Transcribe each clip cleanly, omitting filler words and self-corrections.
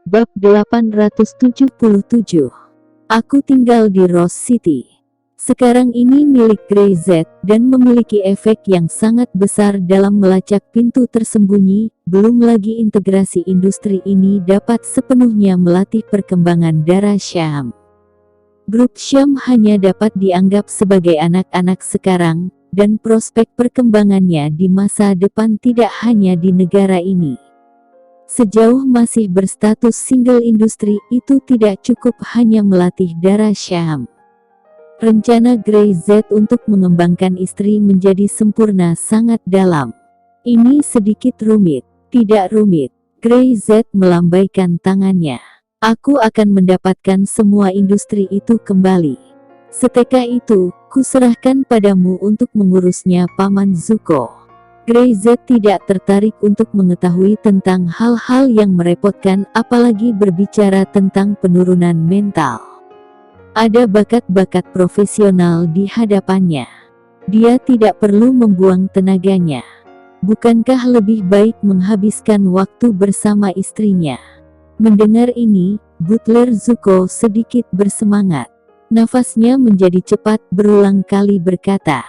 Bab 877. Aku tinggal di Rose City. Sekarang ini milik Grey Z, dan memiliki efek yang sangat besar dalam melacak pintu tersembunyi. Belum lagi integrasi industri ini dapat sepenuhnya melatih perkembangan darah Syam. Grup Syam hanya dapat dianggap sebagai anak-anak sekarang, dan prospek perkembangannya di masa depan tidak hanya di negara ini. Sejauh masih berstatus single industri, itu tidak cukup hanya melatih darah Syam. Rencana Grey Z untuk mengembangkan istri menjadi sempurna sangat dalam. Ini sedikit rumit. Tidak rumit. Grey Z melambaikan tangannya. Aku akan mendapatkan semua industri itu kembali. Setelah itu, kuserahkan padamu untuk mengurusnya, Paman Zuko. Grey Z tidak tertarik untuk mengetahui tentang hal-hal yang merepotkan, apalagi berbicara tentang penurunan mental. Ada bakat-bakat profesional di hadapannya. Dia tidak perlu membuang tenaganya. Bukankah lebih baik menghabiskan waktu bersama istrinya? Mendengar ini, Butler Zuko sedikit bersemangat. Nafasnya menjadi cepat, berulang kali berkata,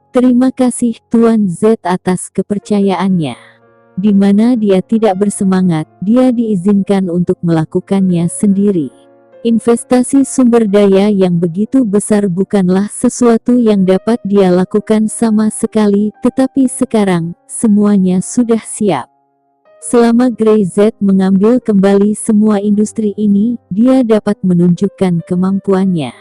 "Terima kasih Tuan Z atas kepercayaannya." Di mana dia tidak bersemangat, dia diizinkan untuk melakukannya sendiri. Investasi sumber daya yang begitu besar bukanlah sesuatu yang dapat dia lakukan sama sekali, tetapi sekarang, semuanya sudah siap. Selama Grey Z mengambil kembali semua industri ini, dia dapat menunjukkan kemampuannya.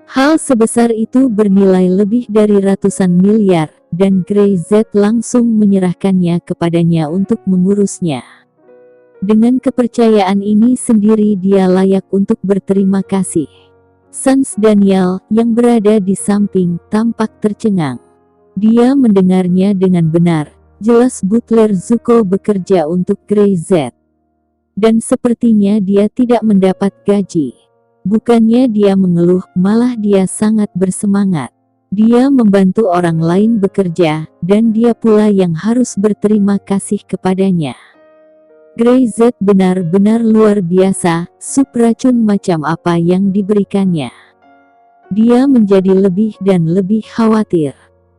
Hal sebesar itu bernilai lebih dari ratusan miliar, dan Grey Z langsung menyerahkannya kepadanya untuk mengurusnya. Dengan kepercayaan ini sendiri dia layak untuk berterima kasih. Sans Daniel, yang berada di samping, tampak tercengang. Dia mendengarnya dengan benar. Jelas Butler Zuko bekerja untuk Grey Z. Dan sepertinya dia tidak mendapat gaji. Bukannya dia mengeluh, malah dia sangat bersemangat. Dia membantu orang lain bekerja, dan dia pula yang harus berterima kasih kepadanya. Grey Z benar-benar luar biasa, sup racun macam apa yang diberikannya. Dia menjadi lebih dan lebih khawatir.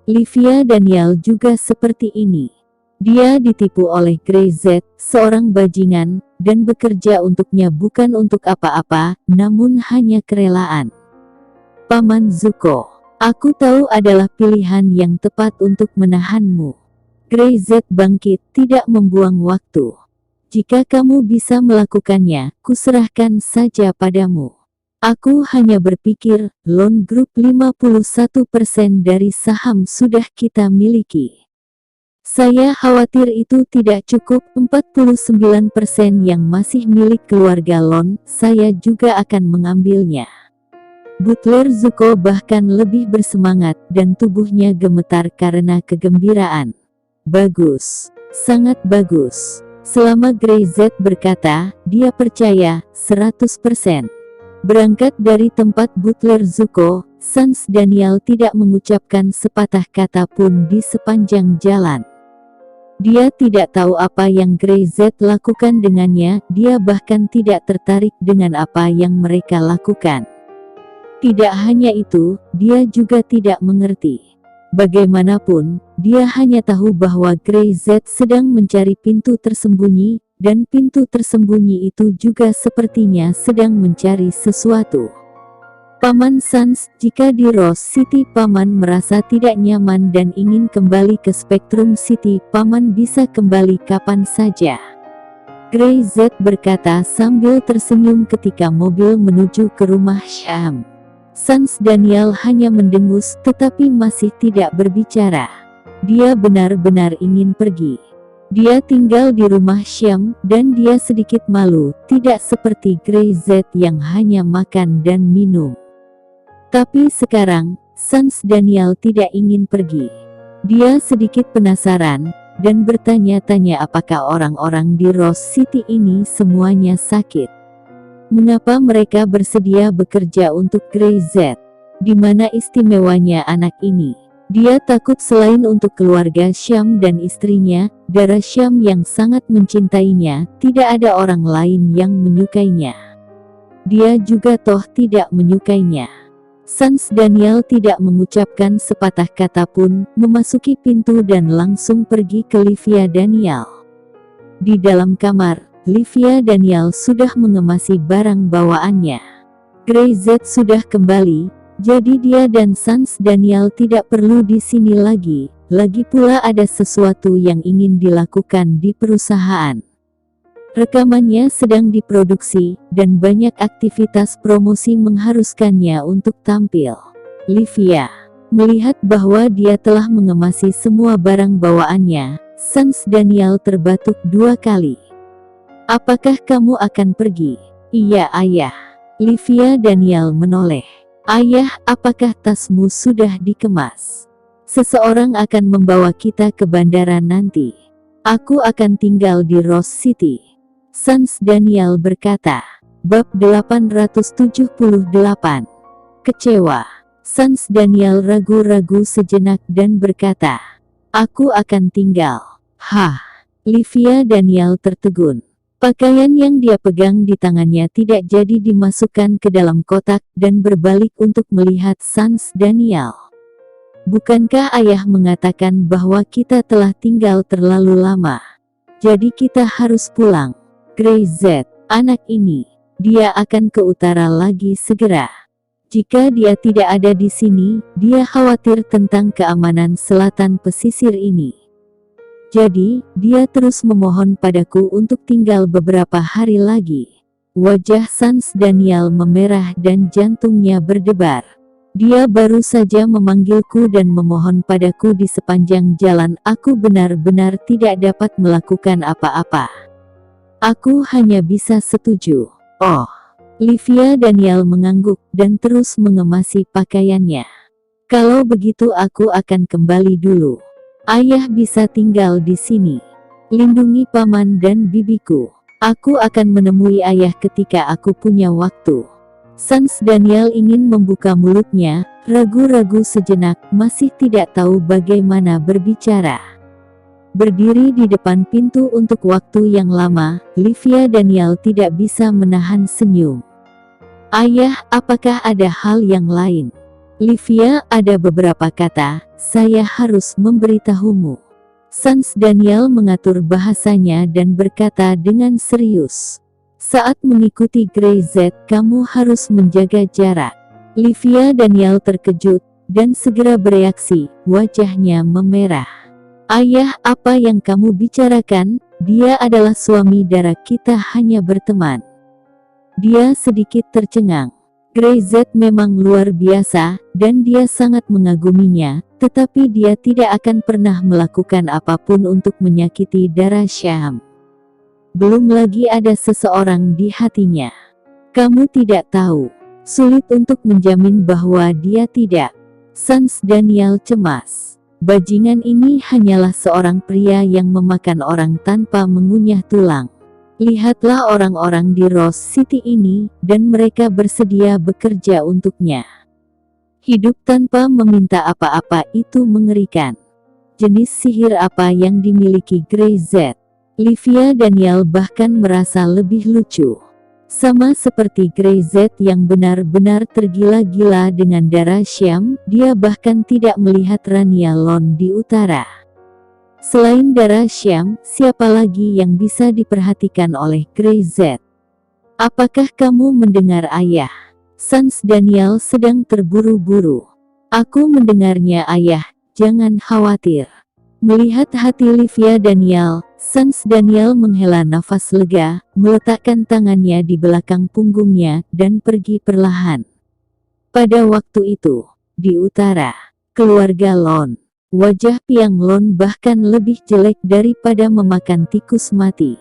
Livia Daniel juga seperti ini. Dia ditipu oleh Grey Z, seorang bajingan, dan bekerja untuknya bukan untuk apa-apa, namun hanya kerelaan. Paman Zuko, aku tahu adalah pilihan yang tepat untuk menahanmu. Grey Z bangkit, tidak membuang waktu. Jika kamu bisa melakukannya, kuserahkan saja padamu. Aku hanya berpikir, Lone Group 51% dari saham sudah kita miliki. Saya khawatir itu tidak cukup. 49% yang masih milik keluarga Lon, saya juga akan mengambilnya. Butler Zuko bahkan lebih bersemangat, dan tubuhnya gemetar karena kegembiraan. Bagus, sangat bagus. Selama Grey Z berkata, dia percaya, 100%. Berangkat dari tempat Butler Zuko, Sans Daniel tidak mengucapkan sepatah kata pun di sepanjang jalan. Dia tidak tahu apa yang Grey Z lakukan dengannya, dia bahkan tidak tertarik dengan apa yang mereka lakukan. Tidak hanya itu, dia juga tidak mengerti. Bagaimanapun, dia hanya tahu bahwa Grey Z sedang mencari pintu tersembunyi, dan pintu tersembunyi itu juga sepertinya sedang mencari sesuatu. Paman Sans, jika di Rose City Paman merasa tidak nyaman dan ingin kembali ke Spectrum City, Paman bisa kembali kapan saja. Grey Z berkata sambil tersenyum ketika mobil menuju ke rumah Syam. Sans Daniel hanya mendengus tetapi masih tidak berbicara. Dia benar-benar ingin pergi. Dia tinggal di rumah Syam, dan dia sedikit malu, tidak seperti Grey Z yang hanya makan dan minum. Tapi sekarang, Sans Daniel tidak ingin pergi. Dia sedikit penasaran, dan bertanya-tanya apakah orang-orang di Rose City ini semuanya sakit. Mengapa mereka bersedia bekerja untuk Grey Z? Di mana istimewanya anak ini? Dia takut selain untuk keluarga Syam dan istrinya, darah Syam yang sangat mencintainya, tidak ada orang lain yang menyukainya. Dia juga toh tidak menyukainya. Sans Daniel tidak mengucapkan sepatah kata pun, memasuki pintu dan langsung pergi ke Livia Daniel. Di dalam kamar, Livia Daniel sudah mengemasi barang bawaannya. Grey Z sudah kembali, jadi dia dan Sans Daniel tidak perlu di sini lagi. Lagi pula ada sesuatu yang ingin dilakukan di perusahaan. Rekamannya sedang diproduksi, dan banyak aktivitas promosi mengharuskannya untuk tampil. Livia melihat bahwa dia telah mengemasi semua barang bawaannya. Sans Daniel terbatuk 2 kali. "Apakah kamu akan pergi?" "Iya, Ayah." Livia Daniel menoleh. "Ayah, apakah tasmu sudah dikemas? Seseorang akan membawa kita ke bandara nanti. Aku akan tinggal di Rose City." Sans Daniel berkata. Bab 878. Kecewa. Sans Daniel ragu-ragu sejenak dan berkata, "Aku akan tinggal." "Hah?" Livia Daniel tertegun. Pakaian yang dia pegang di tangannya tidak jadi dimasukkan ke dalam kotak dan berbalik untuk melihat Sans Daniel. "Bukankah ayah mengatakan bahwa kita telah tinggal terlalu lama? Jadi kita harus pulang." Grey Z, anak ini, dia akan ke utara lagi segera. Jika dia tidak ada di sini, dia khawatir tentang keamanan selatan pesisir ini. Jadi, dia terus memohon padaku untuk tinggal beberapa hari lagi. Wajah Sans Daniel memerah dan jantungnya berdebar. "Dia baru saja memanggilku dan memohon padaku di sepanjang jalan. Aku benar-benar tidak dapat melakukan apa-apa. Aku hanya bisa setuju." "Oh." Livia Daniel mengangguk dan terus mengemasi pakaiannya. "Kalau begitu aku akan kembali dulu. Ayah bisa tinggal di sini. Lindungi paman dan bibiku. Aku akan menemui ayah ketika aku punya waktu." Sans Daniel ingin membuka mulutnya, ragu-ragu sejenak, masih tidak tahu bagaimana berbicara. Berdiri di depan pintu untuk waktu yang lama, Livia Daniel tidak bisa menahan senyum. "Ayah, apakah ada hal yang lain?" "Livia, ada beberapa kata, saya harus memberitahumu." Sans Daniel mengatur bahasanya dan berkata dengan serius. "Saat mengikuti Grey Z, kamu harus menjaga jarak." Livia Daniel terkejut, dan segera bereaksi, wajahnya memerah. "Ayah, apa yang kamu bicarakan? Dia adalah suami darah, kita hanya berteman." Dia sedikit tercengang. Grey Z memang luar biasa, dan dia sangat mengaguminya, tetapi dia tidak akan pernah melakukan apapun untuk menyakiti darah Syam. Belum lagi ada seseorang di hatinya. "Kamu tidak tahu. Sulit untuk menjamin bahwa dia tidak." Sans Daniel cemas. Bajingan ini hanyalah seorang pria yang memakan orang tanpa mengunyah tulang. Lihatlah orang-orang di Rose City ini, dan mereka bersedia bekerja untuknya. Hidup tanpa meminta apa-apa itu mengerikan. Jenis sihir apa yang dimiliki Grey Z? Livia Daniel bahkan merasa lebih lucu. Sama seperti Grey Z yang benar-benar tergila-gila dengan darah Syam, dia bahkan tidak melihat Rania Lon di utara. Selain darah Syam, siapa lagi yang bisa diperhatikan oleh Grey Z? "Apakah kamu mendengar ayah?" Sans Daniel sedang terburu-buru. "Aku mendengarnya ayah, jangan khawatir." Melihat hati Livia Daniel, Sans Daniel menghela nafas lega, meletakkan tangannya di belakang punggungnya, dan pergi perlahan. Pada waktu itu, di utara, keluarga Lon. Wajah Piang Lon bahkan lebih jelek daripada memakan tikus mati.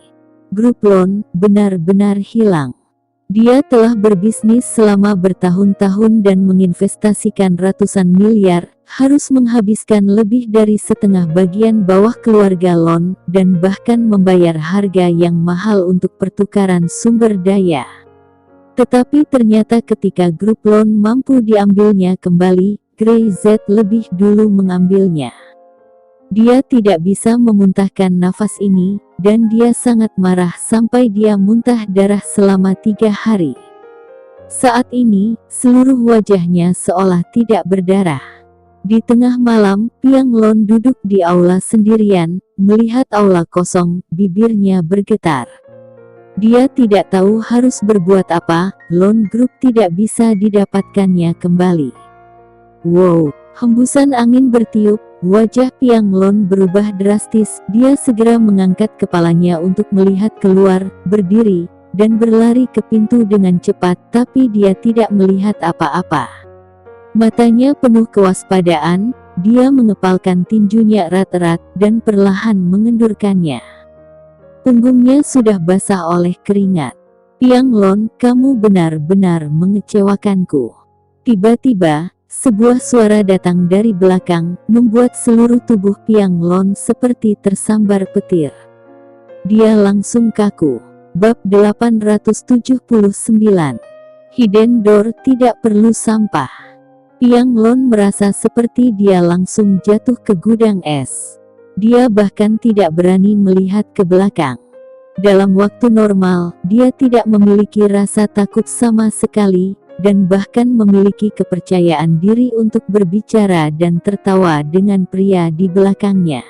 Grup Lon benar-benar hilang. Dia telah berbisnis selama bertahun-tahun dan menginvestasikan ratusan miliar, harus menghabiskan lebih dari setengah bagian bawah keluarga Lon, dan bahkan membayar harga yang mahal untuk pertukaran sumber daya. Tetapi ternyata ketika grup Lon mampu diambilnya kembali, Grey Z lebih dulu mengambilnya. Dia tidak bisa memuntahkan nafas ini, dan dia sangat marah sampai dia muntah darah selama 3 hari. Saat ini, seluruh wajahnya seolah tidak berdarah. Di tengah malam, Piang Lon duduk di aula sendirian, melihat aula kosong, bibirnya bergetar. Dia tidak tahu harus berbuat apa, Lon Group tidak bisa didapatkannya kembali. Wow, hembusan angin bertiup, wajah Piang Lon berubah drastis, dia segera mengangkat kepalanya untuk melihat keluar, berdiri, dan berlari ke pintu dengan cepat, tapi dia tidak melihat apa-apa. Matanya penuh kewaspadaan, dia mengepalkan tinjunya erat-erat, dan perlahan mengendurkannya. Punggungnya sudah basah oleh keringat. Piang Lon, kamu benar-benar mengecewakanku. Tiba-tiba, sebuah suara datang dari belakang, membuat seluruh tubuh Piang Lon seperti tersambar petir. Dia langsung kaku. Bab 879. Hidden Door tidak perlu sampah. Piang Lon merasa seperti dia langsung jatuh ke gudang es. Dia bahkan tidak berani melihat ke belakang. Dalam waktu normal, dia tidak memiliki rasa takut sama sekali, dan bahkan memiliki kepercayaan diri untuk berbicara dan tertawa dengan pria di belakangnya.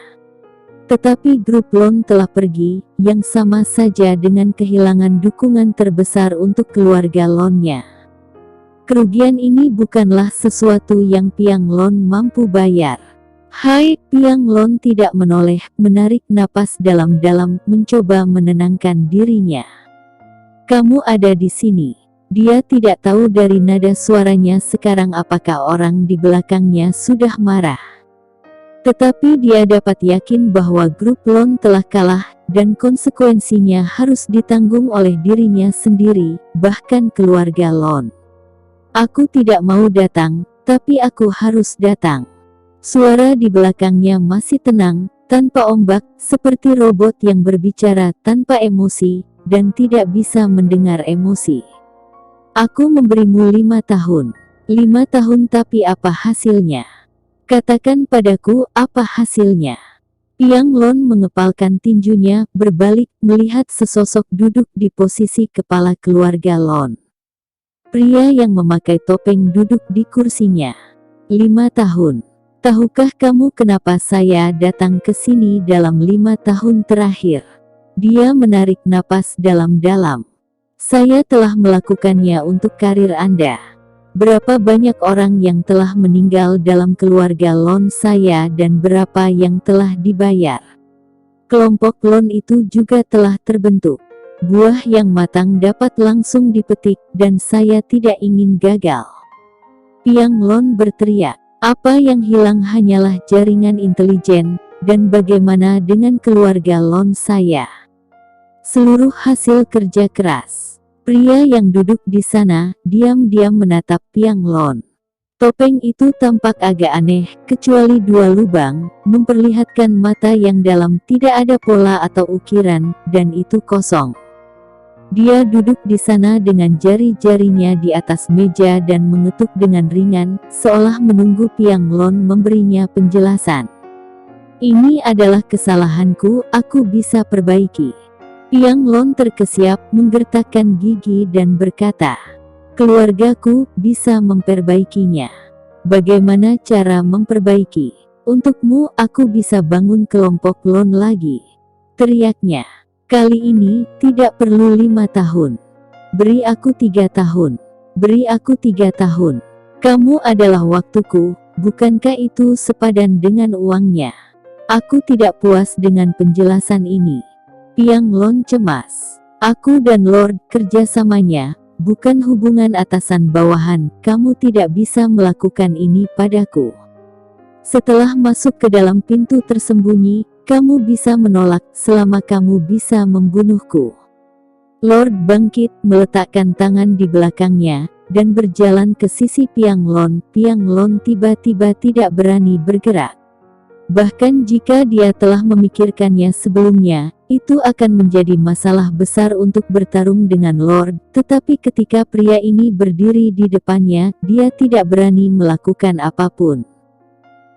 Tetapi grup Lon telah pergi, yang sama saja dengan kehilangan dukungan terbesar untuk keluarga Lonnya. Kerugian ini bukanlah sesuatu yang Piang Lon mampu bayar. Hai, Piang Lon tidak menoleh, menarik napas dalam-dalam, mencoba menenangkan dirinya. Kamu ada di sini. Dia tidak tahu dari nada suaranya sekarang apakah orang di belakangnya sudah marah. Tetapi dia dapat yakin bahwa grup Lon telah kalah, dan konsekuensinya harus ditanggung oleh dirinya sendiri, bahkan keluarga Lon. Aku tidak mau datang, tapi aku harus datang. Suara di belakangnya masih tenang, tanpa ombak, seperti robot yang berbicara tanpa emosi, dan tidak bisa mendengar emosi. Aku memberimu 5 tahun. 5 tahun tapi apa hasilnya? Katakan padaku apa hasilnya? Piang Lon mengepalkan tinjunya, berbalik, melihat sesosok duduk di posisi kepala keluarga Lon. Pria yang memakai topeng duduk di kursinya. 5 tahun. Tahukah kamu kenapa saya datang ke sini dalam 5 tahun terakhir? Dia menarik napas dalam-dalam. Saya telah melakukannya untuk karir Anda. Berapa banyak orang yang telah meninggal dalam keluarga Lon saya dan berapa yang telah dibayar. Kelompok Lon itu juga telah terbentuk. Buah yang matang dapat langsung dipetik, dan saya tidak ingin gagal. Piang Lon berteriak. Apa yang hilang hanyalah jaringan intelijen, dan bagaimana dengan keluarga Lon saya? Seluruh hasil kerja keras. Pria yang duduk di sana, diam-diam menatap Piang Lon. Topeng itu tampak agak aneh, kecuali 2 lubang, memperlihatkan mata yang dalam, tidak ada pola atau ukiran, dan itu kosong. Dia duduk di sana dengan jari-jarinya di atas meja dan mengetuk dengan ringan, seolah menunggu Piang Lon memberinya penjelasan. Ini adalah kesalahanku, aku bisa perbaiki. Piang Lon terkesiap, menggertakkan gigi dan berkata, keluargaku bisa memperbaikinya. Bagaimana cara memperbaiki? Untukmu aku bisa bangun kelompok Lon lagi. Teriaknya. Kali ini, tidak perlu 5 tahun. Beri aku 3 tahun. Beri aku 3 tahun. Kamu adalah waktuku, bukankah itu sepadan dengan uangnya? Aku tidak puas dengan penjelasan ini. Piang Lon cemas. Aku dan Lord kerjasamanya, bukan hubungan atasan bawahan, kamu tidak bisa melakukan ini padaku. Setelah masuk ke dalam pintu tersembunyi, kamu bisa menolak selama kamu bisa membunuhku. Lord bangkit, meletakkan tangan di belakangnya, dan berjalan ke sisi Piang Lon. Piang Lon tiba-tiba tidak berani bergerak. Bahkan jika dia telah memikirkannya sebelumnya, itu akan menjadi masalah besar untuk bertarung dengan Lord, tetapi ketika pria ini berdiri di depannya, dia tidak berani melakukan apapun.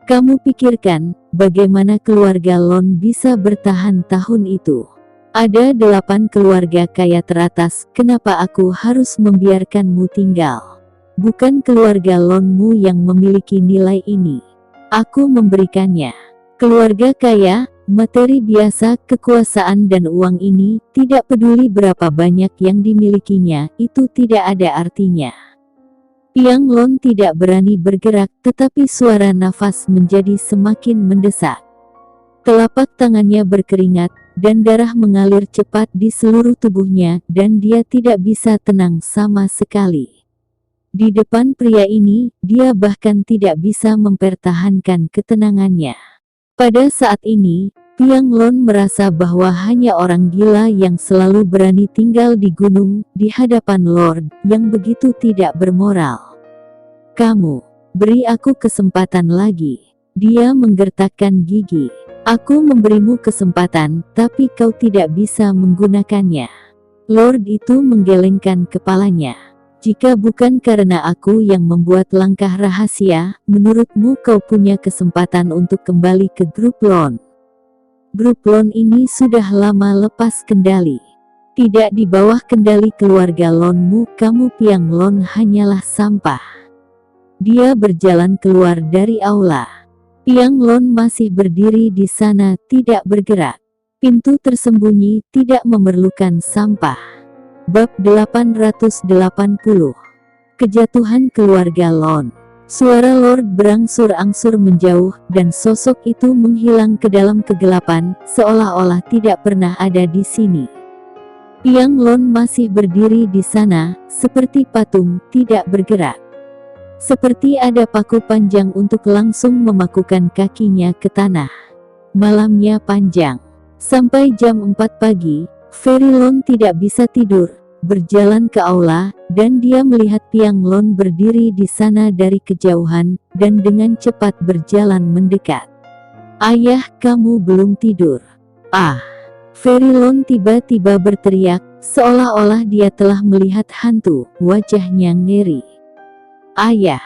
Kamu pikirkan, bagaimana keluarga Lon bisa bertahan tahun itu? Ada 8 keluarga kaya teratas, kenapa aku harus membiarkanmu tinggal? Bukan keluarga Lonmu yang memiliki nilai ini. Aku memberikannya. Keluarga kaya, materi biasa, kekuasaan dan uang ini, tidak peduli berapa banyak yang dimilikinya, itu tidak ada artinya. Piang Lon tidak berani bergerak, tetapi suara nafas menjadi semakin mendesak. Telapak tangannya berkeringat, dan darah mengalir cepat di seluruh tubuhnya, dan dia tidak bisa tenang sama sekali. Di depan pria ini, dia bahkan tidak bisa mempertahankan ketenangannya. Pada saat ini, Piang Lon merasa bahwa hanya orang gila yang selalu berani tinggal di gunung, di hadapan Lord, yang begitu tidak bermoral. Kamu, beri aku kesempatan lagi. Dia menggertakkan gigi. Aku memberimu kesempatan, tapi kau tidak bisa menggunakannya. Lord itu menggelengkan kepalanya. Jika bukan karena aku yang membuat langkah rahasia, menurutmu kau punya kesempatan untuk kembali ke grup Lon. Grup Lon ini sudah lama lepas kendali. Tidak di bawah kendali keluarga Lonmu, kamu Piang Lon hanyalah sampah. Dia berjalan keluar dari aula. Piang Lon masih berdiri di sana, tidak bergerak. Pintu tersembunyi, tidak memerlukan sampah. Bab 880. Kejatuhan keluarga Lon. Suara Lord berangsur-angsur menjauh, dan sosok itu menghilang ke dalam kegelapan, seolah-olah tidak pernah ada di sini. Piang Lon masih berdiri di sana, seperti patung, tidak bergerak. Seperti ada paku panjang untuk langsung memakukan kakinya ke tanah. Malamnya panjang. Sampai jam 4 pagi, Fairy Lon tidak bisa tidur, berjalan ke aula, dan dia melihat Piang Lon berdiri di sana dari kejauhan, dan dengan cepat berjalan mendekat. Ayah, kamu belum tidur. Ah! Fairy Lon tiba-tiba berteriak, seolah-olah dia telah melihat hantu, wajahnya ngeri. Ayah!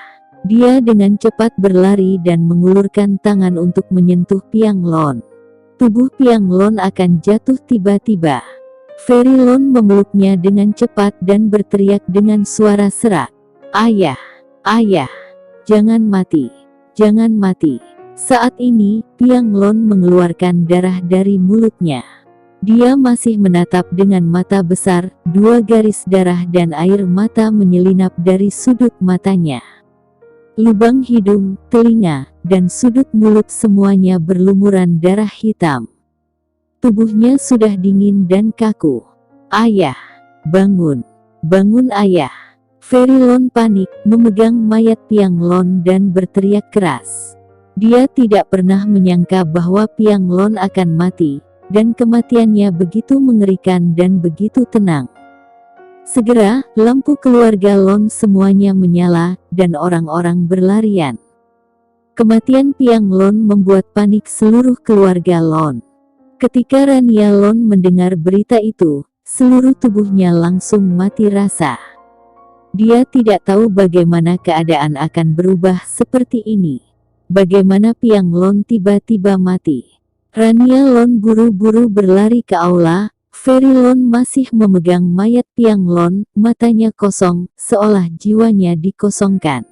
Dia dengan cepat berlari dan mengulurkan tangan untuk menyentuh Piang Lon. Tubuh Piang Lon akan jatuh tiba-tiba. Fairy Lon memeluknya dengan cepat dan berteriak dengan suara serak. Ayah! Ayah! Jangan mati! Jangan mati! Saat ini, Piang Lon mengeluarkan darah dari mulutnya. Dia masih menatap dengan mata besar, 2 garis darah dan air mata menyelinap dari sudut matanya. Lubang hidung, telinga, dan sudut mulut semuanya berlumuran darah hitam. Tubuhnya sudah dingin dan kaku. Ayah! Bangun! Bangun ayah! Fairy Lon panik, memegang mayat Piang Lon dan berteriak keras. Dia tidak pernah menyangka bahwa Piang Lon akan mati. Dan kematiannya begitu mengerikan dan begitu tenang. Segera, lampu keluarga Lon semuanya menyala, dan orang-orang berlarian. Kematian Piang Lon membuat panik seluruh keluarga Lon. Ketika Rania Lon mendengar berita itu, seluruh tubuhnya langsung mati rasa. Dia tidak tahu bagaimana keadaan akan berubah seperti ini. Bagaimana Piang Lon tiba-tiba mati. Rania Lon buru-buru berlari ke aula. Fairy Lon masih memegang mayat Piang Lon, matanya kosong, seolah jiwanya dikosongkan.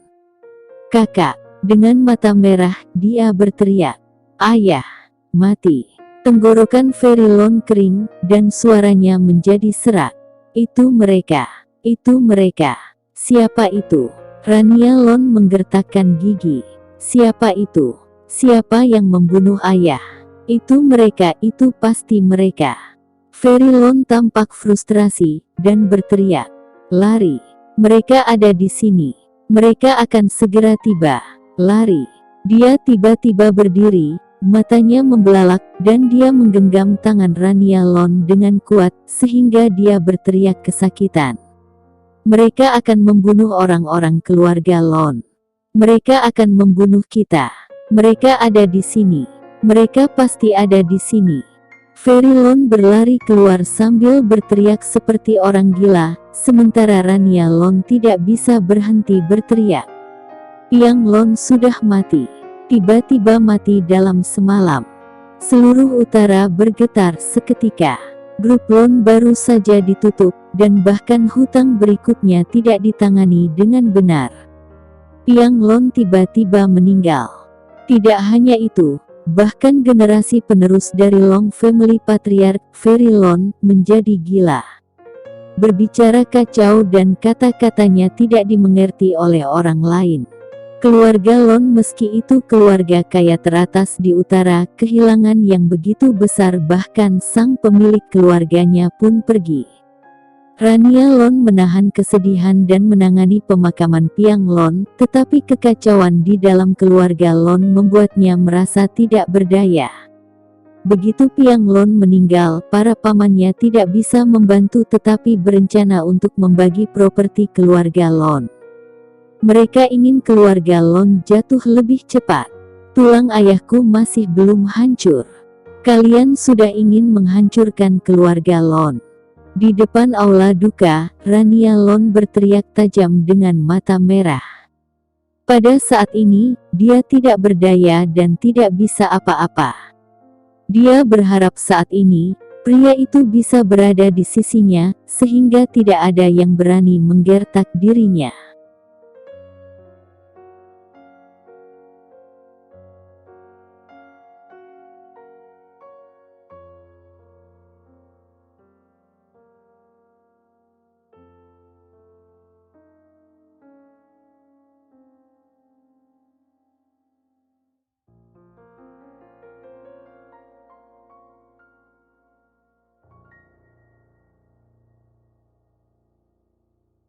Kakak! Dengan mata merah, dia berteriak. Ayah! Mati! Tenggorokan Fairy Lon kering, dan suaranya menjadi serak. Itu mereka! Itu mereka! Siapa itu? Rania Lon menggertakkan gigi. Siapa itu? Siapa yang membunuh ayah? Itu mereka, itu pasti mereka. Fairy Lon tampak frustrasi, dan berteriak. Lari. Mereka ada di sini. Mereka akan segera tiba. Lari. Dia tiba-tiba berdiri, matanya membelalak, dan dia menggenggam tangan Rania Lon dengan kuat, sehingga dia berteriak kesakitan. Mereka akan membunuh orang-orang keluarga Lon. Mereka akan membunuh kita. Mereka ada di sini. Mereka pasti ada di sini. Fairy Lon berlari keluar sambil berteriak seperti orang gila, sementara Rania Lon tidak bisa berhenti berteriak. Piang Lon sudah mati. tiba-tiba mati dalam semalam. Seluruh utara bergetar seketika. Grup loan baru saja ditutup, dan bahkan hutang berikutnya tidak ditangani dengan benar. Piang Lon tiba-tiba meninggal. Tidak hanya itu, bahkan generasi penerus dari Long Family Patriarch, Ferry Lon, menjadi gila. Berbicara kacau dan kata-katanya tidak dimengerti oleh orang lain. Keluarga Lon, meski itu keluarga kaya teratas di utara, kehilangan yang begitu besar, bahkan sang pemilik keluarganya pun pergi. Rania Lon menahan kesedihan dan menangani pemakaman Piang Lon, tetapi kekacauan di dalam keluarga Lon membuatnya merasa tidak berdaya. Begitu Piang Lon meninggal, para pamannya tidak bisa membantu tetapi berencana untuk membagi properti keluarga Lon. Mereka ingin keluarga Lon jatuh lebih cepat. Tulang ayahku masih belum hancur. Kalian sudah ingin menghancurkan keluarga Lon. Di depan aula duka, Rania Lon berteriak tajam dengan mata merah. Pada saat ini, dia tidak berdaya dan tidak bisa apa-apa. Dia berharap saat ini, pria itu bisa berada di sisinya, sehingga tidak ada yang berani menggertak dirinya.